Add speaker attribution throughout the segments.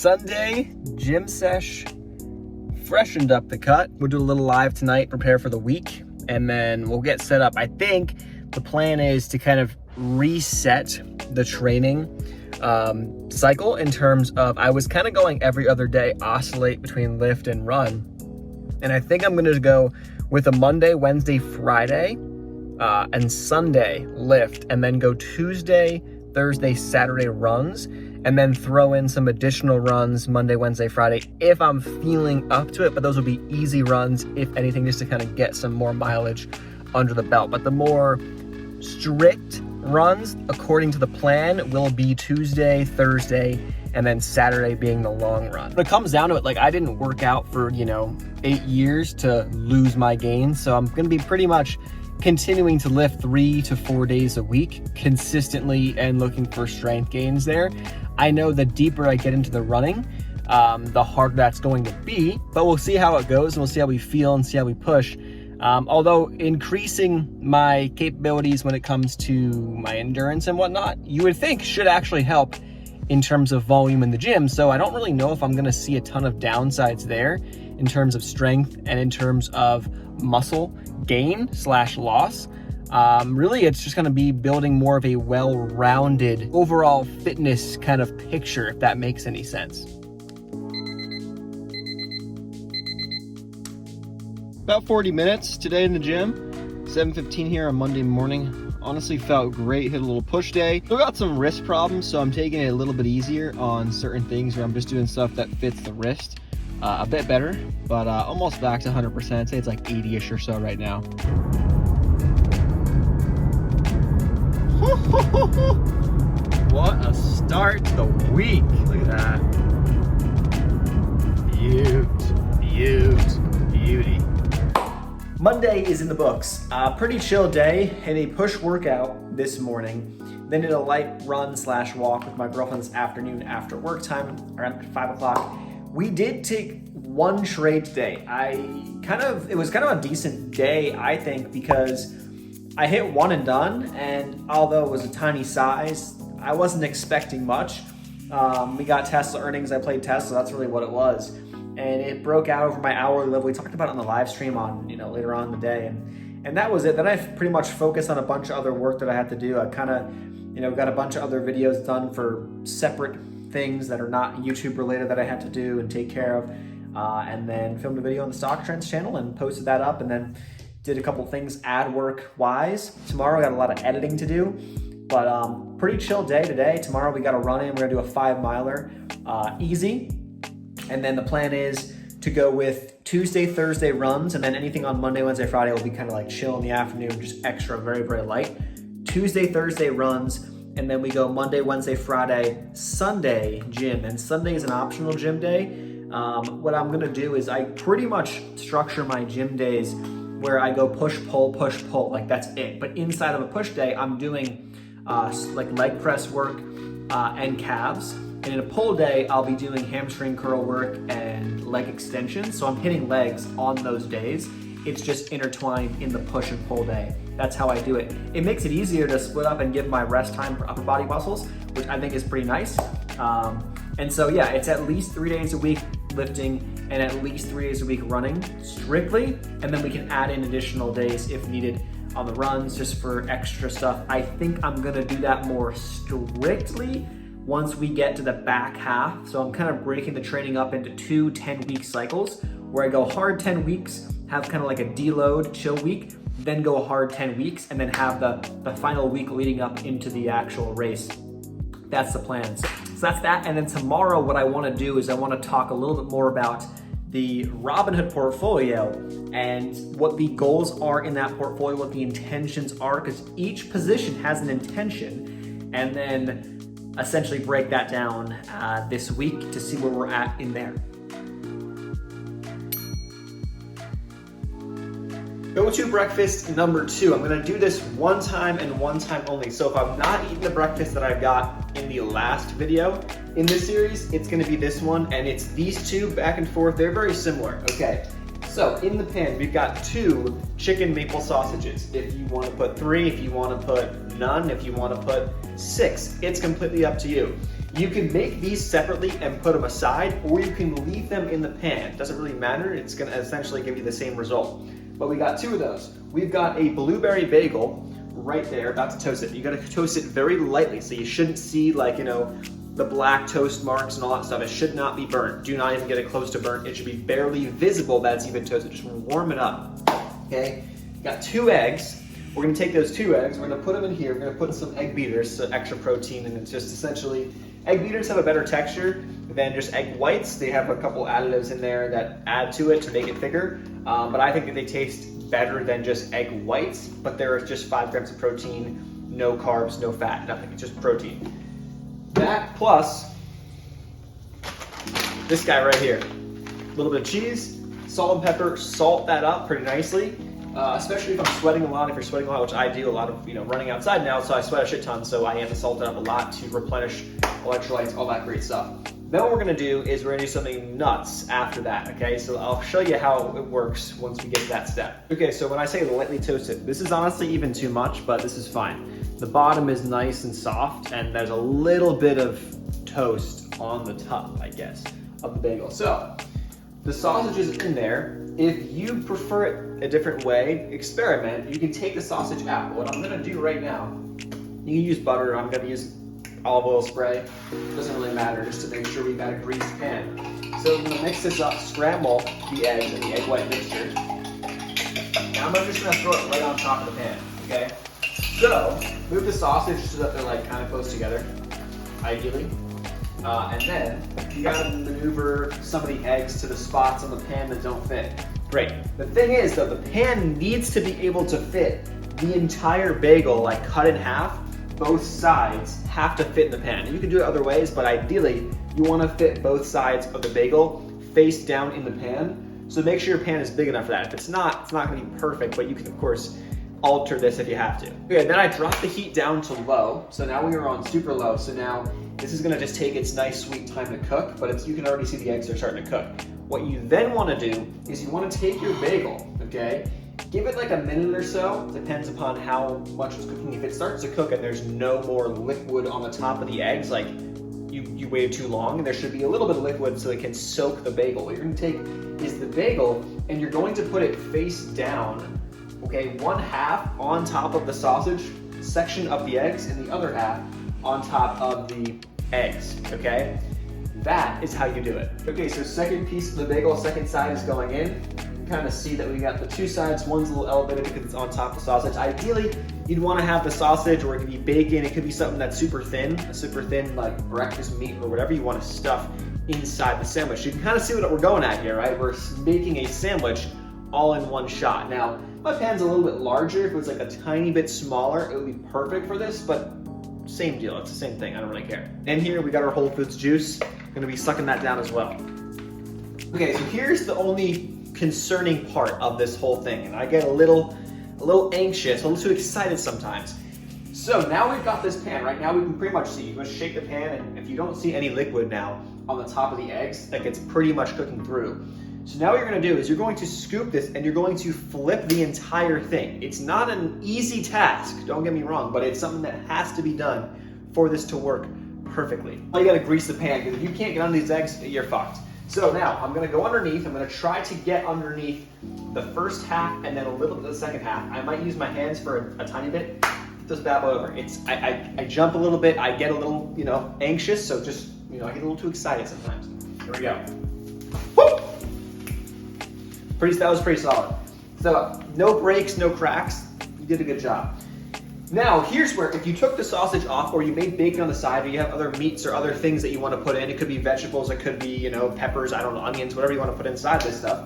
Speaker 1: Sunday gym sesh, freshened up the cut. We'll do a little live tonight, prepare for the week, and then we'll get set up. I think the plan is to kind of reset the training cycle in terms of, I was kind of going every other day, oscillate between lift and run. And I think I'm gonna go with a Monday, Wednesday, Friday, and Sunday lift, and then go Tuesday, Thursday, Saturday runs, and then throw in some additional runs Monday, Wednesday, Friday, if I'm feeling up to it. But those will be easy runs, if anything, just to kind of get some more mileage under the belt. But the more strict runs, according to the plan, will be Tuesday, Thursday, and then Saturday being the long run. When it comes down to it, like, I didn't work out for, 8 years to lose my gains. So I'm gonna be pretty much continuing to lift 3 to 4 days a week consistently and looking for strength gains there. I know the deeper I get into the running, the harder that's going to be, but we'll see how it goes, and we'll see how we feel and see how we push. Although increasing my capabilities when it comes to my endurance and whatnot, you would think should actually help in terms of volume in the gym. So I don't really know if I'm gonna see a ton of downsides there in terms of strength and in terms of muscle gain / loss. Really, it's just gonna be building more of a well-rounded overall fitness kind of picture, if that makes any sense. About 40 minutes today in the gym, 7:15 here on Monday morning. Honestly felt great, hit a little push day. Still got some wrist problems, so I'm taking it a little bit easier on certain things where I'm just doing stuff that fits the wrist a bit better, but almost back to 100%. I'd say it's like 80-ish or so right now. What a start to the week. Look at that. Beauty. Monday is in the books. Pretty chill day. Had a push workout this morning. Then did a light run / walk with my girlfriend this afternoon after work time, around 5 o'clock. We did take one trade today. It was kind of a decent day, I think, because I hit one and done, and although it was a tiny size, I wasn't expecting much. We got Tesla earnings. I played Tesla. That's really what it was. And it broke out over my hourly level. We talked about it on the live stream on, later on in the day. And that was it. Then I pretty much focused on a bunch of other work that I had to do. I kind of, got a bunch of other videos done for separate things that are not YouTube related that I had to do and take care of. And then filmed a video on the Stock Trends channel and posted that up, and then did a couple things ad work wise. Tomorrow I got a lot of editing to do, but pretty chill day today. Tomorrow we got to run in. We're gonna do a 5-miler, easy. And then the plan is to go with Tuesday, Thursday runs, and then anything on Monday, Wednesday, Friday will be kind of like chill in the afternoon, just extra, very, very light. Tuesday, Thursday runs, and then we go Monday, Wednesday, Friday, Sunday gym. And Sunday is an optional gym day. What I'm gonna do is I pretty much structure my gym days where I go push, pull, like that's it. But inside of a push day, I'm doing like leg press work and calves. And in a pull day, I'll be doing hamstring curl work and leg extensions. So I'm hitting legs on those days. It's just intertwined in the push and pull day. That's how I do it. It makes it easier to split up and give my rest time for upper body muscles, which I think is pretty nice. And so yeah, it's at least 3 days a week lifting and at least 3 days a week running strictly. And then we can add in additional days if needed on the runs just for extra stuff. I think I'm gonna do that more strictly once we get to the back half. So I'm kind of breaking the training up into 2 10-week cycles where I go hard 10 weeks, have kind of like a deload, chill week, then go hard 10 weeks, and then have the final week leading up into the actual race. That's the plan. So that's that. And then tomorrow what I wanna do is I wanna talk a little bit more about the Robinhood portfolio and what the goals are in that portfolio, what the intentions are, because each position has an intention, and then essentially break that down this week to see where we're at in there. Go-to breakfast number 2. I'm gonna do this one time and one time only. So if I've not eaten the breakfast that I've got in the last video in this series, it's gonna be this one, and it's these two back and forth. They're very similar. Okay, So in the pan, we've got 2 chicken maple sausages. If you want to put 3, if you want to put none, if you want to put 6, it's completely up to you. You can make these separately and put them aside, or you can leave them in the pan. It doesn't really matter, it's gonna essentially give you the same result. But we got 2 of those. We've got a blueberry bagel right there, about to toast it. You gotta toast it very lightly, so you shouldn't see like, you know, the black toast marks and all that stuff. It should not be burnt. Do not even get it close to burnt. It should be barely visible that it's even toasted. Just warm it up, okay? Got 2 eggs. We're gonna take those 2 eggs, we're gonna put them in here. We're gonna put some egg beaters, so extra protein, and it's just essentially, egg beaters have a better texture than just egg whites. They have a couple additives in there that add to it to make it thicker, but I think that they taste better than just egg whites, but there is just 5 grams of protein, no carbs, no fat, nothing, it's just protein. That plus this guy right here. A little bit of cheese, salt and pepper, salt that up pretty nicely, especially if I'm sweating a lot. If you're sweating a lot, which I do a lot of, running outside now, so I sweat a shit ton, so I am to salt it up a lot to replenish electrolytes, all that great stuff. Then what we're gonna do is we're gonna do something nuts after that, okay? So I'll show you how it works once we get to that step. Okay, so when I say lightly toasted, this is honestly even too much, but this is fine. The bottom is nice and soft, and there's a little bit of toast on the top, I guess, of the bagel. So the sausage is in there. If you prefer it a different way, experiment. You can take the sausage out. What I'm gonna do right now, you can use butter, I'm gonna use olive oil spray. Doesn't really matter, just to make sure we've got a greased pan. So I'm gonna mix this up, scramble the eggs and the egg white mixture. Now I'm just gonna throw it right on top of the pan, okay? So, move the sausage so that they're like kind of close together, ideally. And then you gotta maneuver some of the eggs to the spots on the pan that don't fit. Great. The thing is though, the pan needs to be able to fit the entire bagel, like cut in half. Both sides have to fit in the pan. You can do it other ways, but ideally you wanna fit both sides of the bagel face down in the pan. So make sure your pan is big enough for that. If it's not gonna be perfect, but you can of course alter this if you have to. Okay, then I dropped the heat down to low. So now we are on super low. So now this is gonna just take its nice sweet time to cook, but you can already see the eggs are starting to cook. What you then wanna do is you wanna take your bagel, okay? Give it like a minute or so, depends upon how much it's cooking. If it starts to cook and there's no more liquid on the top of the eggs, like you waited too long, and there should be a little bit of liquid so it can soak the bagel. What you're gonna take is the bagel and you're going to put it face down, okay, 1/2 on top of the sausage section of the eggs and the other half on top of the eggs, okay? That is how you do it. Okay, so second piece of the bagel, second side is going in. You can kind of see that we got the 2 sides. One's a little elevated because it's on top of the sausage. Ideally, you'd want to have the sausage, or it could be bacon. It could be something that's super thin, like breakfast meat or whatever you want to stuff inside the sandwich. You can kind of see what we're going at here, right? We're making a sandwich all in one shot. Now, my pan's a little bit larger. If it was like a tiny bit smaller, it would be perfect for this, but same deal, it's the same thing, I don't really care. And here we got our Whole Foods juice. Gonna be sucking that down as well. Okay, so here's the only concerning part of this whole thing, and I get a little anxious, a little too excited sometimes. So now we've got this pan, right? Now we can pretty much see, you just shake the pan, and if you don't see any liquid now on the top of the eggs, like it's pretty much cooking through. So now what you're gonna do is you're going to scoop this and you're going to flip the entire thing. It's not an easy task, don't get me wrong, but it's something that has to be done for this to work perfectly. You gotta grease the pan, because if you can't get under these eggs, you're fucked. So now I'm gonna go underneath. I'm gonna try to get underneath the first half and then a little bit of the second half. I might use my hands for a tiny bit. Get this bad boy over. I jump a little bit. I get a little, anxious. So just, I get a little too excited sometimes. Here we go. Woo! That was pretty solid. So no breaks, no cracks. You did a good job. Now, here's where, if you took the sausage off or you made bacon on the side or you have other meats or other things that you want to put in, it could be vegetables, it could be, peppers, I don't know, onions, whatever you want to put inside this stuff.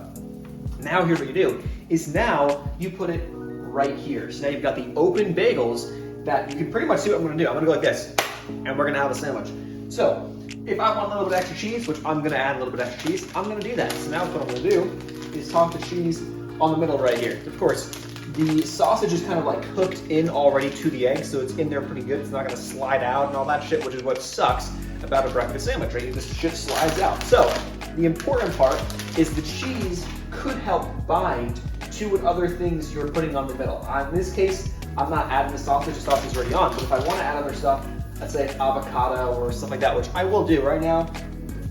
Speaker 1: Now, here's what you do, is now you put it right here. So now you've got the open bagels that you can pretty much see what I'm going to do. I'm going to go like this, and we're going to have a sandwich. So, if I want a little bit extra cheese, which I'm going to add a little bit extra cheese, I'm going to do that. So now what I'm going to do is toss the cheese on the middle right here. Of course, the sausage is kind of like cooked in already to the egg, so it's in there pretty good. It's not gonna slide out and all that shit, which is what sucks about a breakfast sandwich, right? This shit slides out. So the important part is the cheese could help bind to what other things you're putting on the middle. In this case, I'm not adding the sausage is already on, but if I want to add other stuff, let's say avocado or stuff like that, which I will do right now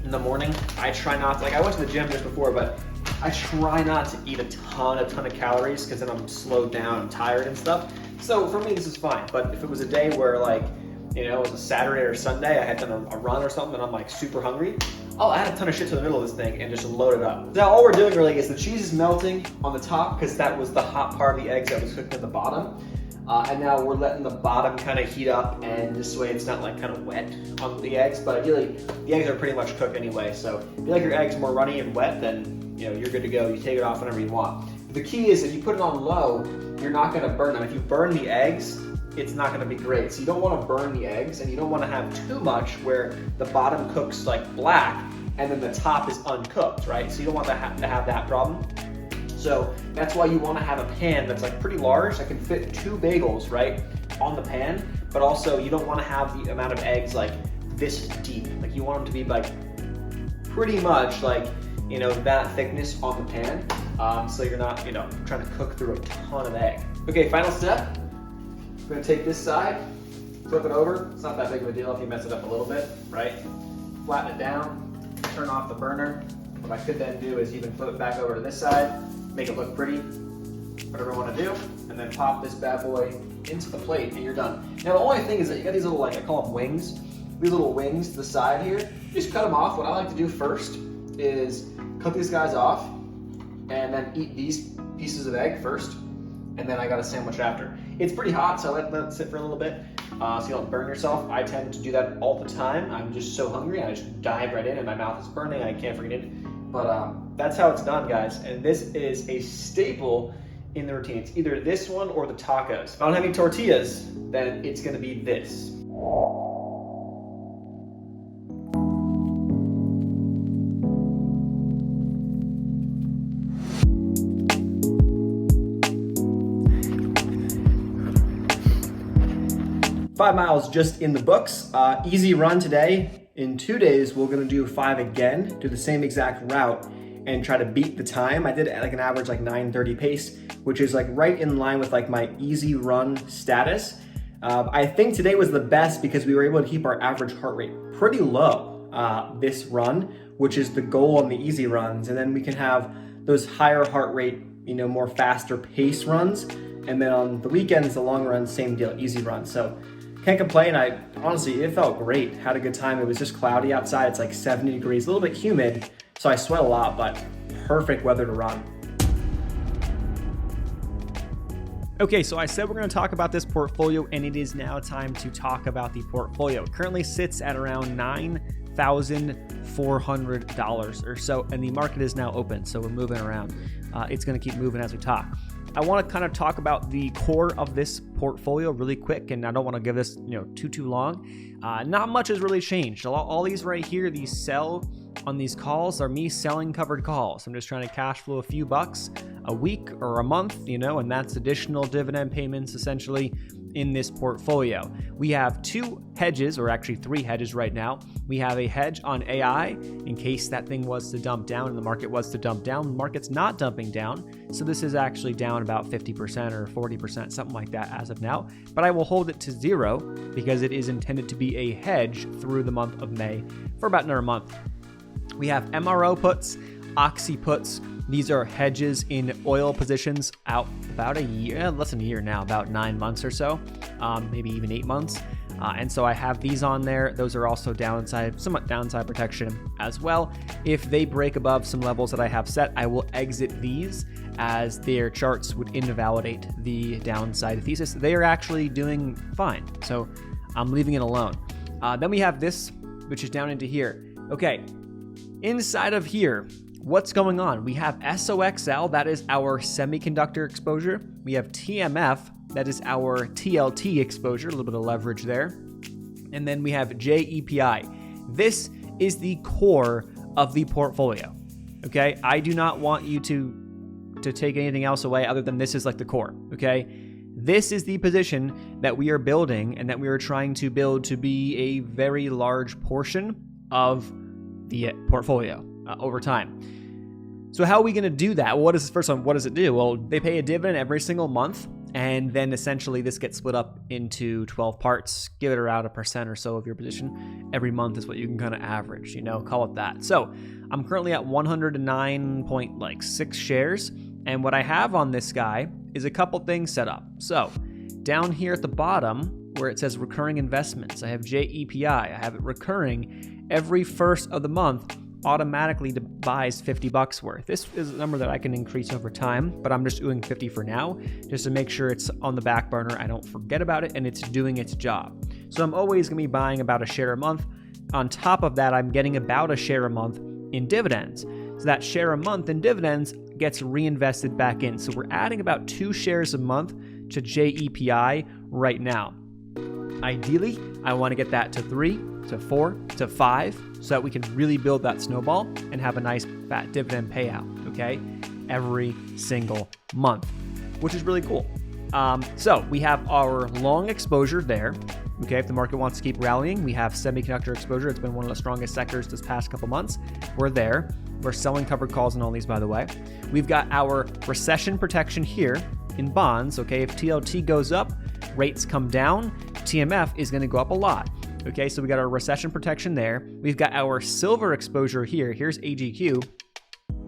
Speaker 1: in the morning. I try not to, like I went to the gym just before, but I try not to eat a ton of calories because then I'm slowed down and tired and stuff. So for me, this is fine. But if it was a day where like, you know, it was a Saturday or Sunday, I had done a run or something and I'm like super hungry, I'll add a ton of shit to the middle of this thing and just load it up. Now all we're doing really is the cheese is melting on the top because that was the hot part of the eggs that was cooked at the bottom. And now we're letting the bottom kind of heat up, and this way it's not like kind of wet on the eggs, but ideally the eggs are pretty much cooked anyway. So if you like your eggs more runny and wet, then you know you're good to go. You take it off whenever you want. The key is if you put it on low, you're not gonna burn them. If you burn the eggs, it's not gonna be great. So you don't wanna burn the eggs, and you don't wanna have too much where the bottom cooks like black and then the top is uncooked, right? So you don't want to have that problem. So that's why you want to have a pan that's like pretty large that can fit 2 bagels, right, on the pan, but also you don't want to have the amount of eggs like this deep. Like you want them to be like pretty much like, you know, that thickness on the pan, so you're not, you know, trying to cook through a ton of egg. Okay, final step. I'm gonna take this side, flip it over. It's not that big of a deal if you mess it up a little bit, right? Flatten it down, turn off the burner. What I could then do is even flip it back over to this side, make it look pretty, whatever I want to do, and then pop this bad boy into the plate and you're done. Now the only thing is that you got these little, like I call them wings, these little wings to the side here. Just cut them off. What I like to do first is cut these guys off and then eat these pieces of egg first, and then I got a sandwich after. It's pretty hot, so let it sit for a little bit so you don't burn yourself. I tend to do that all the time. I'm just so hungry, I just dive right in and my mouth is burning, I can't forget it. But that's how it's done, guys. And this is a staple in the routine. It's either this one or the tacos. If I don't have any tortillas, then it's gonna be this. 5 miles just in the books. Easy run today. In 2 days, we're gonna do 5 again, do the same exact route and try to beat the time. I did like an average like 9:30 pace, which is like right in line with like my easy run status. I think today was the best because we were able to keep our average heart rate pretty low this run, which is the goal on the easy runs. And then we can have those higher heart rate, you know, more faster pace runs. And then on the weekends, the long runs, same deal, easy runs. So can't complain. I honestly, it felt great. Had a good time. It was just cloudy outside. It's like 70 degrees, a little bit humid. So I sweat a lot, but perfect weather to run. Okay, so I said we're going to talk about this portfolio, and it is now time to talk about the portfolio. It currently sits at around $9,400 or so, and the market is now open, so we're moving around. It's going to keep moving as we talk. I want to kind of talk about the core of this portfolio really quick, and I don't want to give this, you know, too long. Not much has really changed. All these right here, these sell on these calls are me selling covered calls. I'm just trying to cash flow a few bucks a week or a month, you know, and that's additional dividend payments essentially in this portfolio. We have 2 hedges, or actually 3 hedges right now. We have a hedge on AI in case that thing was to dump down and the market was to dump down. The market's not dumping down, so this is actually down about 50% or 40%, something like that as of now. But I will hold it to 0 because it is intended to be a hedge through the month of May for about another month. We have MRO puts, Oxy puts. These are hedges in oil positions out about a year, less than a year now, about 9 months or so, maybe even 8 months. And so I have these on there. Those are also somewhat downside protection as well. If they break above some levels that I have set, I will exit these as their charts would invalidate the downside thesis. They are actually doing fine, so I'm leaving it alone. Then we have this, which is down into here. Okay, inside of here, what's going on? We have SOXL, that is our semiconductor exposure. We have TMF, that is our TLT exposure, a little bit of leverage there. And then we have JEPI. This is the core of the portfolio, okay? I do not want you to take anything else away other than this is like the core, okay? This is the position that we are building and that we are trying to build to be a very large portion of the portfolio over time. So how are we going to do that? Well, what is this first one? What does it do? Well, they pay a dividend every single month, and then essentially this gets split up into 12 parts. Give it around 1% or so of your position every month is what you can kind of average, call it that. So I'm currently at 109.6 shares, and what I have on this guy is a couple things set up. So down here at the bottom where it says recurring investments, I have JEPI. I have it recurring every first of the month. Automatically buys $50 worth. This is a number that I can increase over time, but I'm just doing 50 for now, just to make sure it's on the back burner. I don't forget about it and it's doing its job. So I'm always gonna be buying about a share a month. On top of that, I'm getting about a share a month in dividends. So that share a month in dividends gets reinvested back in. So we're adding about 2 shares a month to JEPI right now. Ideally, I want to get that to 3, to 4, to 5, so that we can really build that snowball and have a nice fat dividend payout, okay? Every single month, which is really cool. So we have our long exposure there, okay? If the market wants to keep rallying, we have semiconductor exposure. It's been one of the strongest sectors this past couple months. We're there. We're selling covered calls on all these, by the way. We've got our recession protection here in bonds, okay? If TLT goes up, rates come down, TMF is going to go up a lot. Okay, so we got our recession protection there. We've got our silver exposure here. Here's AGQ.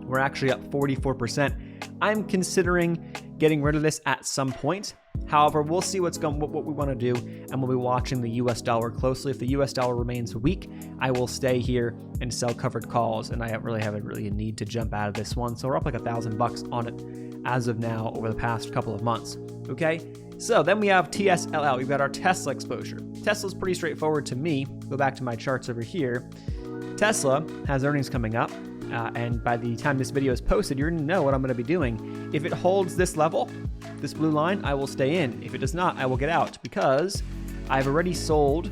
Speaker 1: We're actually up 44%. I'm considering getting rid of this at some point. However, we'll see what we want to do, and we'll be watching the US dollar closely. If the US dollar remains weak, I will stay here and sell covered calls, and I don't really have a need to jump out of this one. So we're up like $1,000 on it as of now over the past couple of months. Okay. So then we have TSLL. We've got our Tesla exposure. Tesla's pretty straightforward to me. Go back to my charts over here. Tesla has earnings coming up, and by the time this video is posted, you're going to know what I'm going to be doing. If it holds this level, this blue line, I will stay in. If it does not, I will get out because I've already sold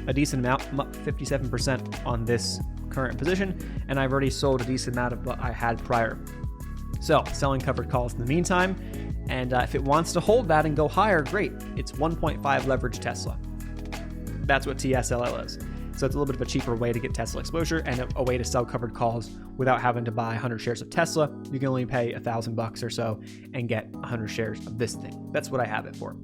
Speaker 1: a decent amount. I'm up 57% on this current position, and I've already sold a decent amount of what I had prior. So selling covered calls in the meantime. And if it wants to hold that and go higher, great. It's 1.5 leverage Tesla. That's what TSLL is. So it's a little bit of a cheaper way to get Tesla exposure and a way to sell covered calls without having to buy 100 shares of Tesla. You can only pay $1,000 or so and get 100 shares of this thing. That's what I have it for.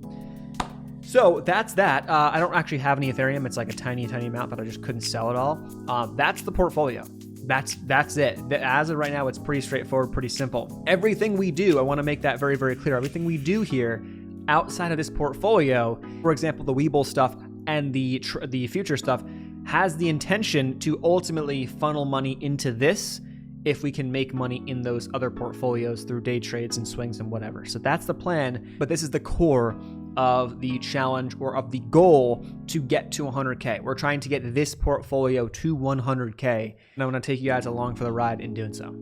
Speaker 1: So that's that. I don't actually have any Ethereum. It's like a tiny, tiny amount, but I just couldn't sell it all. That's the portfolio. That's it. As of right now, it's pretty straightforward, pretty simple. Everything we do, I want to make that very, very clear. Everything we do here outside of this portfolio, for example, the Webull stuff and the future stuff, has the intention to ultimately funnel money into this if we can make money in those other portfolios through day trades and swings and whatever. So that's the plan, but this is the core of the challenge or of the goal to get to 100K. We're trying to get this portfolio to 100K, and I want to take you guys along for the ride in doing so.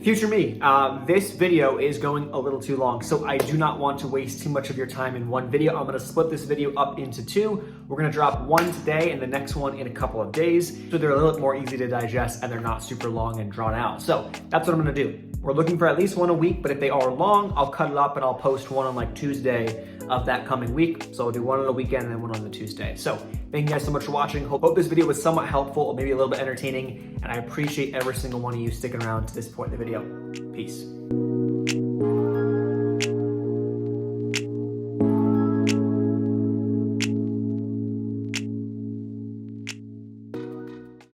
Speaker 1: Future me, this video is going a little too long, so I do not want to waste too much of your time in one video. I'm going to split this video up into 2. We're going to drop one today and the next one in a couple of days, so they're a little bit more easy to digest and they're not super long and drawn out. So that's what I'm going to do. We're looking for at least one a week, but if they are long, I'll cut it up and I'll post one on like Tuesday of that coming week. So I'll do one on the weekend and then one on the Tuesday. So thank you guys so much for watching. Hope this video was somewhat helpful or maybe a little bit entertaining. And I appreciate every single one of you sticking around to this point in the video. Peace.